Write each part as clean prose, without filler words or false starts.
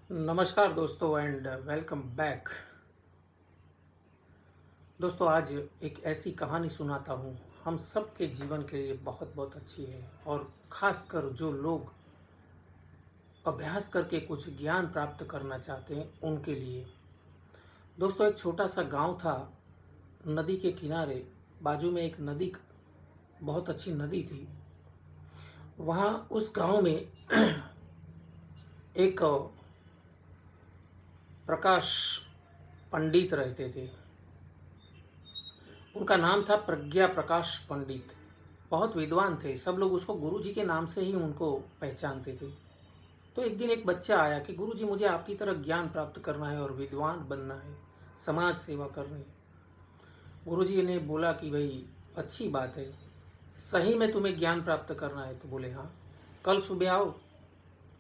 नमस्कार दोस्तों and welcome back. दोस्तों आज एक ऐसी कहानी सुनाता हूँ, हम सब के जीवन के लिए बहुत बहुत अच्छी है और ख़ासकर जो लोग अभ्यास करके कुछ ज्ञान प्राप्त करना चाहते हैं उनके लिए। दोस्तों एक छोटा सा गांव था, नदी के किनारे, बाजू में एक नदी, बहुत अच्छी नदी थी। वहाँ उस गांव में एक प्रकाश पंडित रहते थे। उनका नाम था प्रज्ञा प्रकाश पंडित। बहुत विद्वान थे, सब लोग उसको गुरुजी के नाम से ही उनको पहचानते थे। तो एक दिन एक बच्चा आया कि गुरुजी मुझे आपकी तरह ज्ञान प्राप्त करना है और विद्वान बनना है, समाज सेवा करनी है। गुरुजी ने बोला कि भाई अच्छी बात है, सही में तुम्हें ज्ञान प्राप्त करना है? तो बोले हाँ, कल सुबह आओ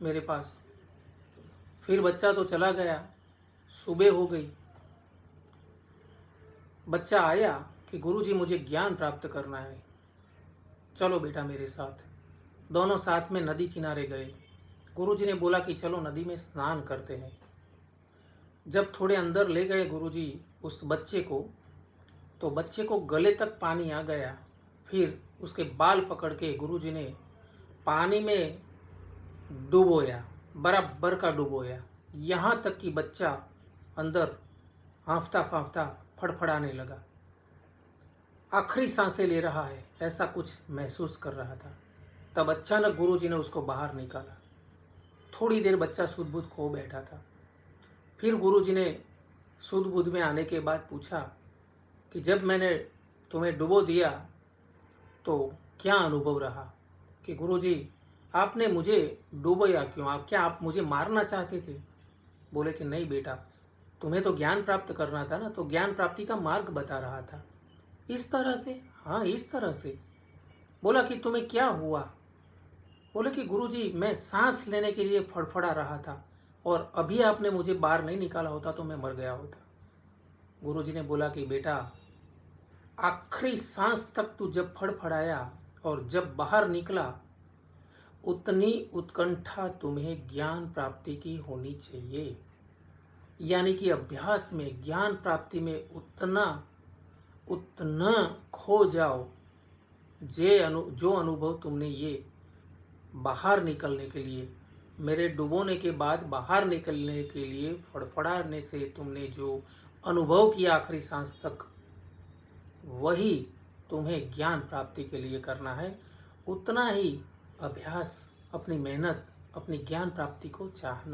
मेरे पास। फिर बच्चा तो चला गया, सुबह हो गई, बच्चा आया कि गुरुजी मुझे ज्ञान प्राप्त करना है, चलो बेटा मेरे साथ। दोनों साथ में नदी किनारे गए। गुरुजी ने बोला कि चलो नदी में स्नान करते हैं। जब थोड़े अंदर ले गए गुरुजी उस बच्चे को, तो बच्चे को गले तक पानी आ गया। फिर उसके बाल पकड़ के गुरुजी ने पानी में डुबोया, बराबर का डुबोया, यहाँ तक कि बच्चा अंदर हांफता फांफता फड़फड़ाने लगा, आखिरी सांसें ले रहा है ऐसा कुछ महसूस कर रहा था। तब अचानक गुरुजी ने उसको बाहर निकाला। थोड़ी देर बच्चा सुध बुध खो बैठा था। फिर गुरुजी ने सुध बुध में आने के बाद पूछा कि जब मैंने तुम्हें डुबो दिया तो क्या अनुभव रहा? कि गुरुजी आपने मुझे डुबोया क्यों? क्या आप मुझे मारना चाहते थे? बोले कि नहीं बेटा, तुम्हें तो ज्ञान प्राप्त करना था ना, तो ज्ञान प्राप्ति का मार्ग बता रहा था। इस तरह से? हाँ इस तरह से। बोला कि तुम्हें क्या हुआ? बोले कि गुरुजी मैं सांस लेने के लिए फड़फड़ा रहा था और अभी आपने मुझे बाहर नहीं निकाला होता तो मैं मर गया होता। गुरुजी ने बोला कि बेटा आखिरी सांस तक तू जब फड़फड़ाया और जब बाहर निकला, उतनी उत्कंठा तुम्हें ज्ञान प्राप्ति की होनी चाहिए। यानी कि अभ्यास में, ज्ञान प्राप्ति में उतना उतना खो जाओ जो अनुभव तुमने ये बाहर निकलने के लिए, मेरे डुबोने के बाद बाहर निकलने के लिए फड़फड़ाने से तुमने जो अनुभव किया आखिरी सांस तक, वही तुम्हें ज्ञान प्राप्ति के लिए करना है। उतना ही अभ्यास, अपनी मेहनत, अपनी ज्ञान प्राप्ति को चाहना।